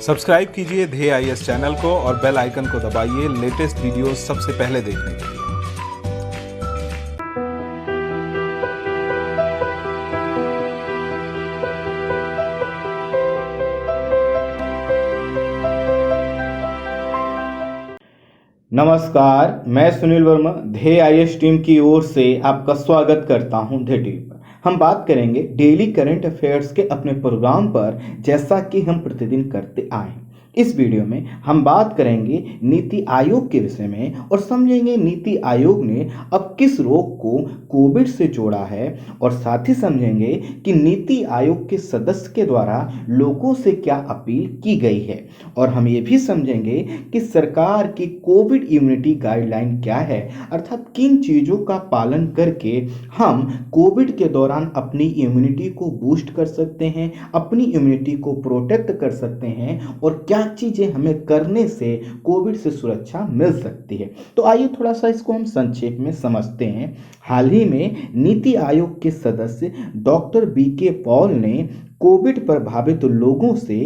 Subscribe कीजिए ध्येय IAS channel को और बेल आइकन को दबाइए लेटेस्ट वीडियो सबसे पहले देखने के लिए। नमस्कार, मैं सुनील वर्मा ध्येय आईएएस टीम की ओर से आपका स्वागत करता हूं ध्येय टीवी पर। हम बात करेंगे डेली करंट अफेयर्स के अपने प्रोग्राम पर, जैसा कि हम प्रतिदिन करते आए हैं। इस वीडियो में हम बात करेंगे नीति आयोग के विषय में और समझेंगे नीति आयोग ने अब किस रोग को कोविड से जोड़ा है, और साथ ही समझेंगे कि नीति आयोग के सदस्य के द्वारा लोगों से क्या अपील की गई है। और हम ये भी समझेंगे कि सरकार की कोविड इम्यूनिटी गाइडलाइन क्या है, अर्थात किन चीज़ों का पालन करके हम कोविड के दौरान अपनी इम्यूनिटी को बूस्ट कर सकते हैं, अपनी इम्यूनिटी को प्रोटेक्ट कर सकते हैं, और क्या चीज़ें हमें करने से कोविड से सुरक्षा मिल सकती है। तो आइए थोड़ा सा इसको हम संक्षेप में समझते हैं। हाल ही में नीति आयोग के सदस्य डॉक्टर बीके पॉल ने कोविड प्रभावित लोगों से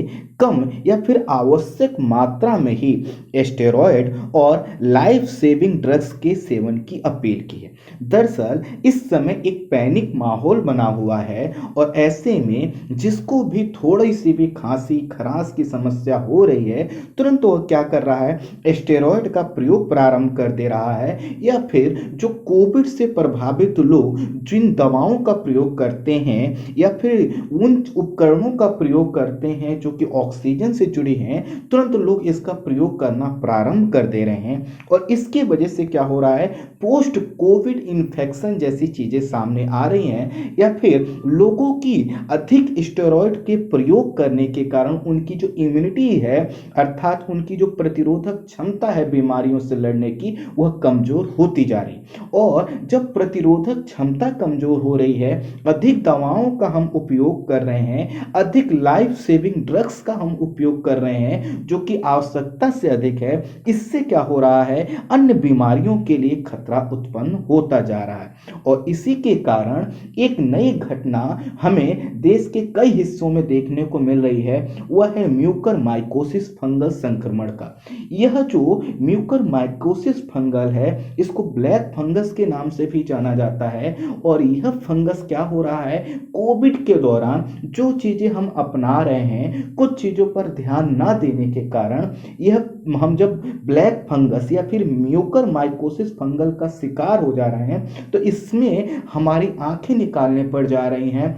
कम या फिर आवश्यक मात्रा में ही स्टेरॉयड और लाइफ सेविंग ड्रग्स के सेवन की अपील की है। दरअसल इस समय एक पैनिक माहौल बना हुआ है, और ऐसे में जिसको भी थोड़ी सी भी खांसी खराश की समस्या हो रही है, तुरंत वो क्या कर रहा है, स्टेरॉयड का प्रयोग प्रारंभ कर दे रहा है, या फिर जो कोविड से प्रभावित लोग जिन दवाओं का प्रयोग करते हैं या फिर उन उपकरणों का प्रयोग करते हैं जो कि ऑक्सीजन से जुड़ी हैं, तुरंत लोग इसका प्रयोग करना प्रारंभ कर दे रहे हैं। और इसके वजह से क्या हो रहा है, पोस्ट कोविड इन्फेक्शन जैसी चीजें सामने आ रही हैं, या फिर लोगों की अधिक स्टेरॉयड के प्रयोग करने के कारण उनकी जो इम्यूनिटी है, अर्थात उनकी जो प्रतिरोधक क्षमता है बीमारियों से लड़ने की, वह कमजोर होती जा रही। और जब प्रतिरोधक क्षमता कमजोर हो रही है, अधिक दवाओं का हम उपयोग कर रहे हैं, अधिक लाइफ सेविंग ड्रग्स का हम उपयोग कर रहे हैं जो कि आवश्यकता से अधिक है, इससे क्या हो रहा है, अन्य बीमारियों के लिए खतरा उत्पन्न होता जा रहा है। और इसी के कारण एक नई घटना हमें देश के कई हिस्सों में देखने को मिल रही है, वह है म्यूकरमाइकोसिस फंगल संक्रमण का। यह जो म्यूकरमाइकोसिस फंगल है, इसको ब्लैक फंगस के नाम से भी जाना जाता है। और यह फंगस क्या हो रहा है, कोविड के दौरान जो चीजें हम अपना रहे हैं, कुछ चीजों पर ध्यान ना देने के कारण यह हम जब ब्लैक फंगस या फिर म्यूकरमाइकोसिस फंगल का शिकार हो जा रहे हैं, तो इसमें हमारी आंखें निकालने पड़ जा रही हैं।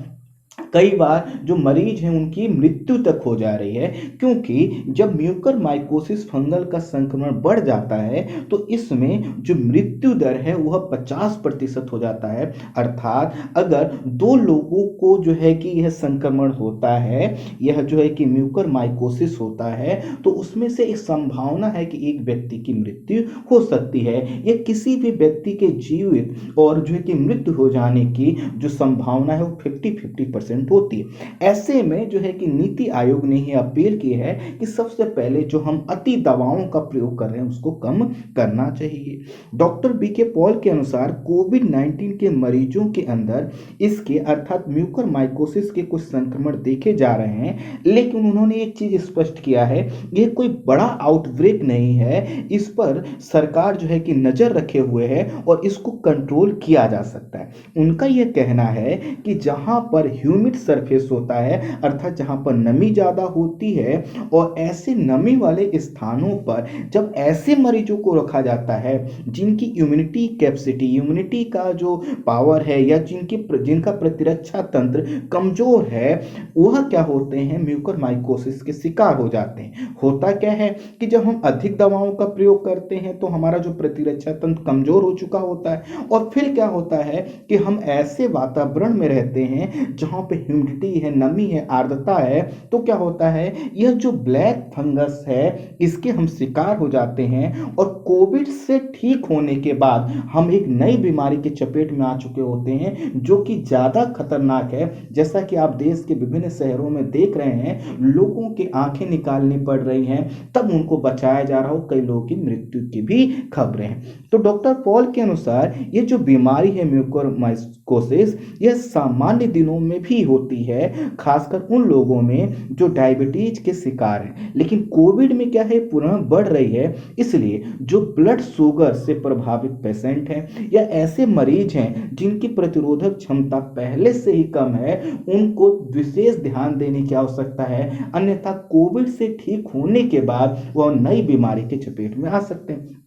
कई बार जो मरीज हैं उनकी मृत्यु तक हो जा रही है, क्योंकि जब म्यूकरमाइकोसिस फंगल का संक्रमण बढ़ जाता है तो इसमें जो मृत्यु दर है वह 50% हो जाता है। अर्थात अगर दो लोगों को जो है कि यह संक्रमण होता है, यह जो है कि म्यूकरमाइकोसिस होता है, तो उसमें से एक संभावना है कि एक व्यक्ति की मृत्यु हो सकती है, या किसी भी व्यक्ति के जीवित और जो है कि मृत्यु हो जाने की जो संभावना है वो 50-50% होती है। ऐसे में जो है कि नीति आयोग ने ही अपील की है कि सबसे पहले जो हम अति दवाओं का प्रयोग कर रहे हैं उसको कम करना चाहिए। डॉक्टर बीके पॉल के अनुसार कोविड-19 के मरीजों के अंदर इसके अर्थात म्यूकरमाइकोसिस के कुछ संक्रमण देखे जा रहे हैं, लेकिन उन्होंने एक चीज स्पष्ट किया है, यह कोई बड़ा आउटब्रेक नहीं है, इस पर सरकार जो है कि नजर रखे हुए है और इसको कंट्रोल किया जा सकता है। उनका यह कहना है कि जहां पर ह्यूमिड सरफेस होता है, अर्थात जहां पर नमी ज्यादा होती है, और ऐसे नमी वाले स्थानों पर जब ऐसे मरीजों को रखा जाता है जिनकी इम्यूनिटी कैपेसिटी, इम्यूनिटी का जो पावर है, या जिनका प्रतिरक्षा तंत्र कमजोर है, वह क्या होते हैं, म्यूकरमाइकोसिस के शिकार हो जाते हैं। होता क्या है कि जब हम अधिक दवाओं का प्रयोग करते हैं तो हमारा जो प्रतिरक्षा तंत्र कमजोर हो चुका होता है, और फिर क्या होता है कि हम ऐसे वातावरण में रहते हैं जहां पे ह्यूमिडिटी है, नमी है, आर्द्रता है, तो क्या होता है, यह जो ब्लैक फंगस है इसके हम शिकार हो जाते हैं, और कोविड से ठीक होने के बाद हम एक नई बीमारी के चपेट में आ चुके होते हैं जो कि ज्यादा खतरनाक है। जैसा कि आप देश के विभिन्न शहरों में देख रहे हैं, लोगों की आंखें निकालनी पड़ रही हैं, तब उनको बचाया जा रहा हो, कई लोगों की मृत्यु की भी खबरें हैं। तो डॉक्टर पॉल के अनुसार ये जो बीमारी है म्यूकरमाइकोसिस, यह सामान्य दिनों में भी होती है, खासकर उन लोगों में जो डायबिटीज के शिकार हैं। लेकिन कोविड में क्या है, पुनः बढ़ रही है। इसलिए जो ब्लड शुगर से प्रभावित पेशेंट हैं या ऐसे मरीज हैं जिनकी प्रतिरोधक क्षमता पहले से ही कम है, उनको विशेष ध्यान देने की आवश्यकता है। अन्यथा कोविड से ठीक होने के बाद वह नई बीमारी के चपेट में आ सकते हैं।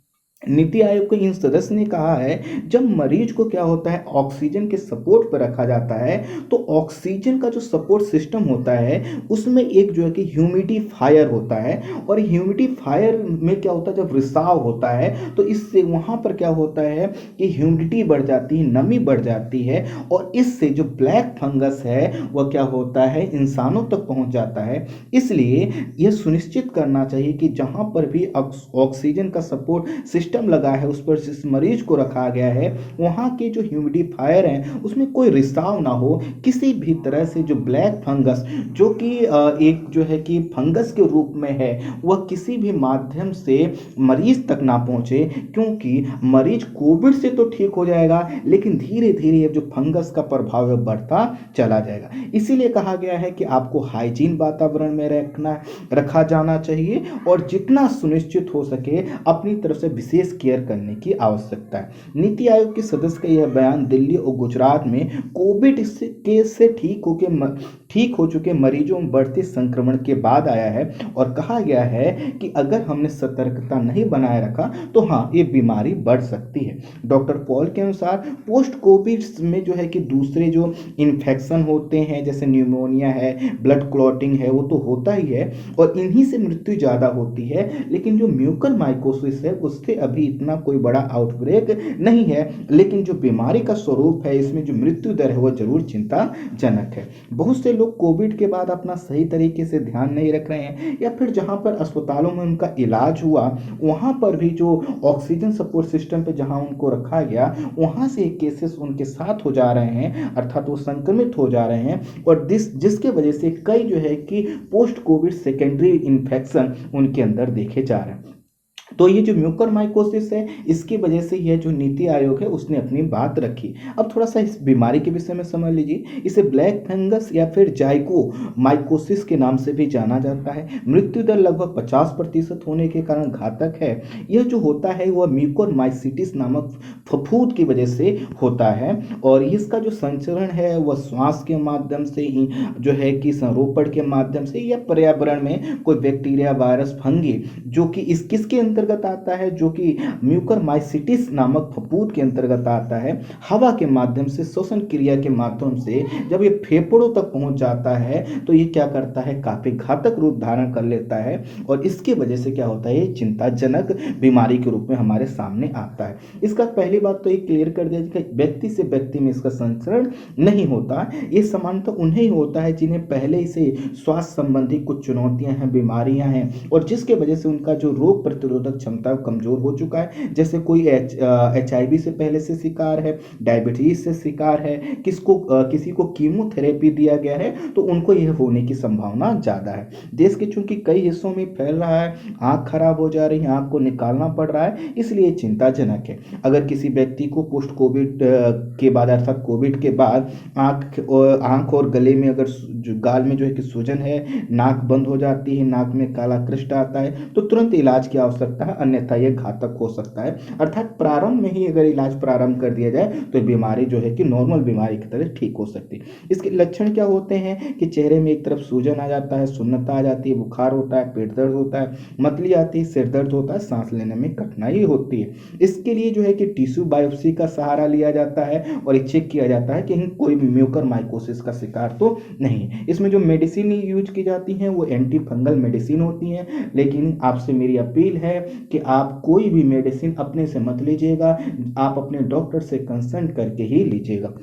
नीति आयोग के इन सदस्य ने कहा है, जब मरीज को क्या होता है, ऑक्सीजन के सपोर्ट पर रखा जाता है, तो ऑक्सीजन का जो सपोर्ट सिस्टम होता है उसमें एक जो है कि ह्यूमिडिफायर होता है। और ह्यूमिडिफायर में क्या होता है, जब रिसाव होता है तो इससे वहाँ पर क्या होता है कि ह्यूमिडिटी बढ़ जाती है, नमी बढ़ जाती है, और इससे जो ब्लैक फंगस है वह क्या होता है, इंसानों तक पहुँच जाता है। इसलिए यह सुनिश्चित करना चाहिए कि जहाँ पर भी ऑक्सीजन का सपोर्ट सिस्टम लगा है, उस पर जिस मरीज को रखा गया है, वहाँ के जो ह्यूमिडिफायर हैं उसमें कोई रिसाव ना हो, किसी भी तरह से जो ब्लैक फंगस, जो कि एक जो है कि फंगस के रूप में है, वह किसी भी माध्यम से मरीज तक ना पहुँचे। क्योंकि मरीज कोविड से तो ठीक हो जाएगा, लेकिन धीरे धीरे जो फंगस का प्रभाव है बढ़ता चला जाएगा। इसीलिए कहा गया है कि आपको हाइजीन वातावरण में रखा जाना चाहिए, और जितना सुनिश्चित हो सके अपनी तरफ से विशेष केयर करने की आवश्यकता है। नीति आयोग के सदस्य का यह बयान दिल्ली और गुजरात में कोविड से ठीक हो चुके मरीजों में बढ़ते संक्रमण के बाद आया है, और कहा गया है कि अगर हमने सतर्कता नहीं बनाए रखा तो हाँ, ये बीमारी बढ़ सकती है। डॉक्टर पॉल के अनुसार पोस्ट कोविड में जो है कि दूसरे जो इन्फेक्शन होते हैं, जैसे न्यूमोनिया है, ब्लड क्लॉटिंग है, वो तो होता ही है और इन्हीं से मृत्यु ज़्यादा होती है। लेकिन जो म्यूकर माइकोसिस है उससे अभी इतना कोई बड़ा आउटब्रेक नहीं है, लेकिन जो बीमारी का स्वरूप है, इसमें जो मृत्यु दर है वो जरूर चिंताजनक है। बहुत से लोग कोविड के बाद अपना सही तरीके से ध्यान नहीं रख रहे हैं, या फिर जहां पर अस्पतालों में उनका इलाज हुआ वहां पर भी जो ऑक्सीजन सपोर्ट सिस्टम पे जहां उनको रखा गया, वहां से केसेस उनके साथ हो जा रहे हैं, अर्थात वो संक्रमित हो जा रहे हैं, और जिसके वजह से कई जो है कि पोस्ट कोविड सेकेंडरी इन्फेक्शन उनके अंदर देखे जा रहे हैं। तो ये जो म्यूकर माइकोसिस है, इसकी वजह से यह जो नीति आयोग है उसने अपनी बात रखी। अब थोड़ा सा इस बीमारी के विषय में समझ लीजिए। इसे ब्लैक फंगस या फिर जाइको माइकोसिस के नाम से भी जाना जाता है। मृत्यु दर लगभग 50% होने के कारण घातक है। यह जो होता है वह म्यूकोरमाइसिटिस नामक फफूंद की वजह से होता है, और इसका जो संचरण है वह श्वास के माध्यम से ही जो है कि संरोपण के माध्यम से, या पर्यावरण में कोई बैक्टीरिया, वायरस, फंगी, जो कि इस किसके अंतर्गत आता है, जो कि म्यूकोरमाइसिटिस नामक फफूंद के अंतर्गत आता है, हवा के माध्यम से, श्वसन क्रिया के माध्यम से जब ये फेफड़ों तक पहुंच जाता है तो ये क्या करता है, काफी घातक रूप धारण कर लेता है, और इसकी वजह से क्या होता है, ये चिंताजनक बीमारी के रूप में हमारे सामने आता है। इसका पहली बात तो ये क्लियर कर दिया कि व्यक्ति से व्यक्ति में इसका संचरण नहीं होता। ये सामान्यतः उन्हें ही होता है जिन्हें पहले से स्वास्थ्य संबंधी कुछ चुनौतियां हैं, बीमारियां हैं, और जिसके वजह से उनका जो रोग प्रतिरोधक क्षमता कमजोर हो चुका है। जैसे कोई HIV से पहले से शिकार है, डायबिटीज से शिकार है, किसी को कीमोथेरेपी दिया गया है, तो उनको यह होने की संभावना ज्यादा है। देश के चूंकि कई हिस्सों में फैल रहा है, आंख खराब हो जा रही है, आंख को निकालना पड़ रहा है, इसलिए चिंताजनक है। अगर किसी व्यक्ति को पोस्ट कोविड के बाद, अर्थात कोविड के बाद आंख और गले में अगर गाल में जो है कि सूजन है, नाक बंद हो जाती है, नाक में काला कृष्ण आता है, तो तुरंत इलाज की आवश्यकता है, अन्यथा यह घातक हो सकता है। अर्थात प्रारंभ में ही अगर इलाज प्रारंभ कर दिया जाए तो बीमारी जो है कि नॉर्मल बीमारी की तरह ठीक हो सकती है। इसके लक्षण क्या होते हैं कि चेहरे में एक तरफ सूजन आ जाता है, सुन्नता आ जाती है, बुखार होता है, पेट दर्द होता है, मतली आती है, सिर दर्द होता है, सांस लेने में कठिनाई होती है। इसके लिए जो है कि टिश्यू बायोप्सी का सहारा लिया जाता है और चेक किया जाता है कि कोई म्यूकर माइकोसिस का शिकार तो नहीं है। इसमें जो मेडिसिन यूज की जाती हैं वो एंटी फंगल मेडिसिन होती हैं, लेकिन आपसे मेरी अपील है कि आप कोई भी मेडिसिन अपने से मत लीजिएगा, आप अपने डॉक्टर से कंसल्ट करके ही लीजिएगा।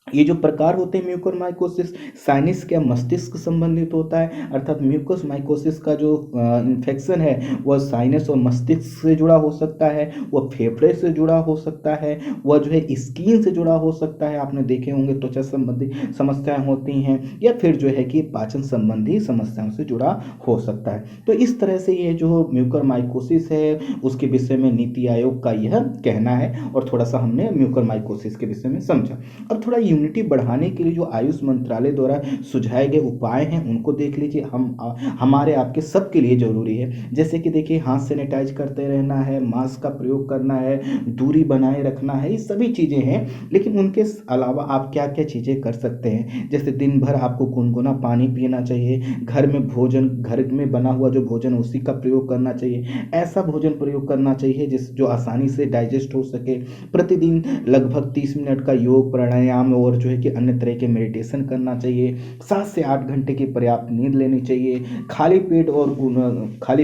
ये जो प्रकार होते हैं म्यूकोरमाइकोसिस, साइनस क्या मस्तिष्क संबंधित होता है, अर्थात म्यूकोरमाइकोसिस का जो इन्फेक्शन है वह साइनस और मस्तिष्क से जुड़ा हो सकता है, वह फेफड़े से जुड़ा हो सकता है, वह जो है स्किन से जुड़ा हो सकता है, आपने देखे होंगे त्वचा संबंधी समस्याएं होती हैं, या फिर जो है कि पाचन संबंधी समस्याओं से जुड़ा हो सकता है। तो इस तरह से ये जो म्यूकोरमाइकोसिस है उसके विषय में नीति आयोग का यह कहना है, और थोड़ा सा हमने म्यूकोरमाइकोसिस के विषय में समझा। अब थोड़ा इम्यूनिटी बढ़ाने के लिए जो आयुष मंत्रालय द्वारा सुझाए गए उपाय हैं उनको देख लीजिए। हमारे आपके सबके लिए ज़रूरी है। जैसे कि देखिए, हाथ सैनिटाइज करते रहना है, मास्क का प्रयोग करना है, दूरी बनाए रखना है, ये सभी चीज़ें हैं। लेकिन उनके अलावा आप क्या क्या चीज़ें कर सकते हैं, जैसे दिन भर आपको गुनगुना पानी पीना चाहिए, घर में भोजन, घर में बना हुआ जो भोजन उसी का प्रयोग करना चाहिए, ऐसा भोजन प्रयोग करना चाहिए जो आसानी से डाइजेस्ट हो सके। प्रतिदिन लगभग 30 मिनट का योग, प्राणायाम और जो है कि अन्य तरह के मेडिटेशन करना चाहिए। 7 से 8 घंटे की पर्याप्त नींद लेनी चाहिए। खाली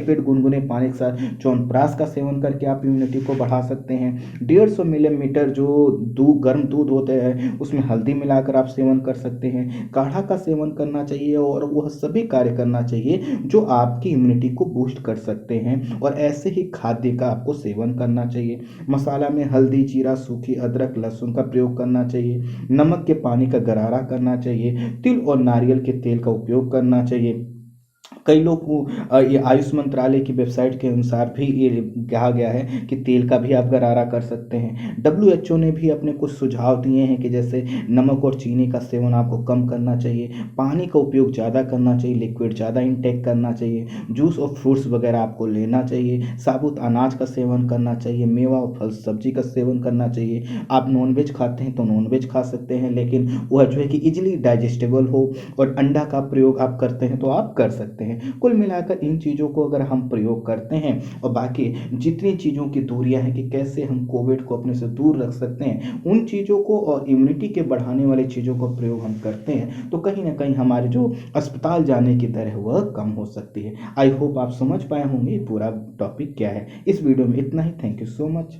पेट गुनगुने पानी के साथ च्यवनप्राश का सेवन करके आप इम्यूनिटी को बढ़ा सकते हैं। 150 मिलीमीटर जो गर्म दूध होते हैं उसमें हल्दी मिलाकर आप सेवन कर सकते हैं। काढ़ा का सेवन करना चाहिए और वह सभी कार्य करना चाहिए जो आपकी इम्यूनिटी को बूस्ट कर सकते हैं। और ऐसे ही खाद्य का आपको सेवन करना चाहिए। मसाला में हल्दी, जीरा, सूखी अदरक, लहसुन का प्रयोग करना चाहिए। नमक के पानी का गरारा करना चाहिए। तिल और नारियल के तेल का उपयोग करना चाहिए। कई लोग को ये आयुष मंत्रालय की वेबसाइट के अनुसार भी ये कहा गया है कि तेल का भी आप गरारा कर सकते हैं। WHO ने भी अपने कुछ सुझाव दिए हैं कि जैसे नमक और चीनी का सेवन आपको कम करना चाहिए, पानी का उपयोग ज़्यादा करना चाहिए, लिक्विड ज़्यादा इंटेक करना चाहिए, जूस और फ्रूट्स वगैरह आपको लेना चाहिए, साबुत अनाज का सेवन करना चाहिए, मेवा और फल सब्जी का सेवन करना चाहिए। आप नॉनवेज खाते हैं तो नॉनवेज खा सकते हैं, लेकिन वह जो है कि इजीली डाइजेस्टेबल हो। और अंडा का प्रयोग आप करते हैं तो आप कर सकते हैं। कुल मिलाकर इन चीज़ों को अगर हम प्रयोग करते हैं और बाकी जितनी चीज़ों की दूरियां हैं कि कैसे हम कोविड को अपने से दूर रख सकते हैं, उन चीज़ों को और इम्यूनिटी के बढ़ाने वाली चीज़ों का प्रयोग हम करते हैं तो कहीं ना कहीं हमारे जो अस्पताल जाने की दर है वह कम हो सकती है। आई होप आप समझ पाए होंगे पूरा टॉपिक क्या है। इस वीडियो में इतना ही। Thank you so much.